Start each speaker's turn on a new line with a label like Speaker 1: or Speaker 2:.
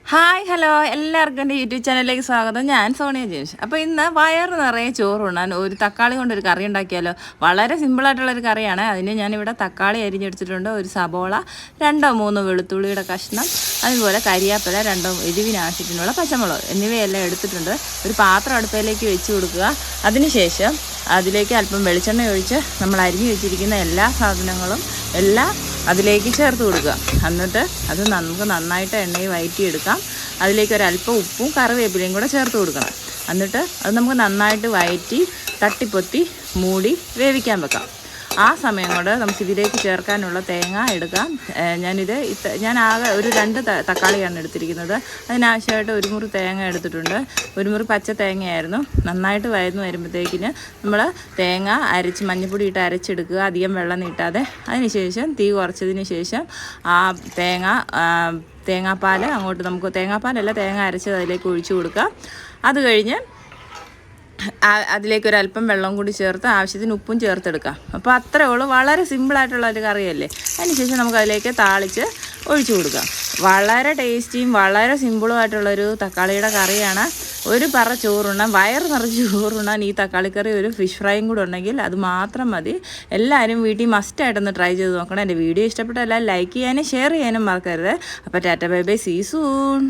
Speaker 1: Hi hello എല്ലാവർക്കും എൻ്റെ YouTube ചാനലിലേക്ക് സ്വാഗതം. ഞാൻ സോണിയ ജെയിംസ്. അപ്പോൾ ഇന്ന് വയറ് നിറയെ ചോറുണ്ണാൻ ഒരു തക്കാളി കൊണ്ടൊരു കറി ഉണ്ടാക്കിയാലോ. വളരെ സിമ്പിളായിട്ടുള്ളൊരു കറിയാണ്. അതിന് ഞാനിവിടെ തക്കാളി അരിഞ്ഞെടുത്തിട്ടുണ്ട്, ഒരു സബോള, 2-3 വെളുത്തുള്ളിയുടെ കഷ്ണം, അതുപോലെ കരിയാപ്പില, 2 എരിവിന് ആവശ്യത്തിനുള്ള പച്ചമുളക് എന്നിവയെല്ലാം എടുത്തിട്ടുണ്ട്. ഒരു പാത്രം അടുപ്പിലേക്ക് വെച്ച് കൊടുക്കുക. അതിനുശേഷം അതിലേക്ക് അല്പം വെളിച്ചെണ്ണ ഒഴിച്ച് നമ്മൾ അരിഞ്ഞു വെച്ചിരിക്കുന്ന എല്ലാ സാധനങ്ങളും അതിലേക്ക് ചേർത്ത് കൊടുക്കുക. എന്നിട്ട് അത് നമുക്ക് നന്നായിട്ട് എണ്ണയിൽ വഴറ്റിയെടുക്കാം. അതിലേക്ക് ഒരല്പം ഉപ്പും കറിവേപ്പിലയും കൂടെ ചേർത്ത് കൊടുക്കണം. എന്നിട്ട് അത് നമുക്ക് നന്നായിട്ട് വഴറ്റി തട്ടിപ്പൊത്തി മൂടി വേവിക്കാൻ വെക്കാം. ആ സമയം കൊണ്ട് നമുക്ക് ഇതിലേക്ക് ചേർക്കാനുള്ള തേങ്ങ എടുക്കാം. ഞാൻ ആകെ ഒരു 2 തക്കാളിയാണ് എടുത്തിരിക്കുന്നത്. അതിനാവശ്യമായിട്ട് 1 മുറി തേങ്ങ എടുത്തിട്ടുണ്ട്. 1 മുറി പച്ച തേങ്ങയായിരുന്നു. നന്നായിട്ട് വഴന്ന് വരുമ്പോഴത്തേക്കിന് നമ്മൾ തേങ്ങ അരച്ച് മഞ്ഞൾപ്പൊടി ഇട്ട് അരച്ചെടുക്കുക, അധികം വെള്ളം നീട്ടാതെ. അതിനുശേഷം തീ കുറച്ചതിന് ശേഷം ആ തേങ്ങാപ്പാൽ നമുക്ക് തേങ്ങാപ്പാലല്ല, തേങ്ങ അരച്ചത് അതിലേക്ക് ഒഴിച്ചു കൊടുക്കുക. അത് കഴിഞ്ഞ് അതിലേക്കൊരല്പം വെള്ളം കൂടി ചേർത്ത് ആവശ്യത്തിന് ഉപ്പും ചേർത്തെടുക്കാം. അപ്പോൾ അത്രയേ ഉള്ളൂ, വളരെ സിമ്പിളായിട്ടുള്ള ഒരു കറിയല്ലേ. അതിനുശേഷം നമുക്ക് അതിലേക്ക് താളിച്ച് ഒഴിച്ചു കൊടുക്കാം. വളരെ ടേസ്റ്റിയും വളരെ സിമ്പിളുമായിട്ടുള്ളൊരു തക്കാളിയുടെ കറിയാണ്. ഒരു പറ ചോറുണ്ണാൻ, വയറ് നിറച്ച് ചോറുണ്ണാൻ ഈ തക്കാളിക്കറി ഒരു ഫിഷ് ഫ്രൈയും കൂടെ ഉണ്ടെങ്കിൽ അത് മാത്രം മതി. എല്ലാവരും വീട്ടിൽ മസ്റ്റായിട്ടൊന്ന് ട്രൈ ചെയ്ത് നോക്കണം. എൻ്റെ വീഡിയോ ഇഷ്ടപ്പെട്ട എല്ലാവരും ലൈക്ക് ചെയ്യാനും ഷെയർ ചെയ്യാനും മറക്കരുത്. അപ്പോൾ tata bye bye, see soon.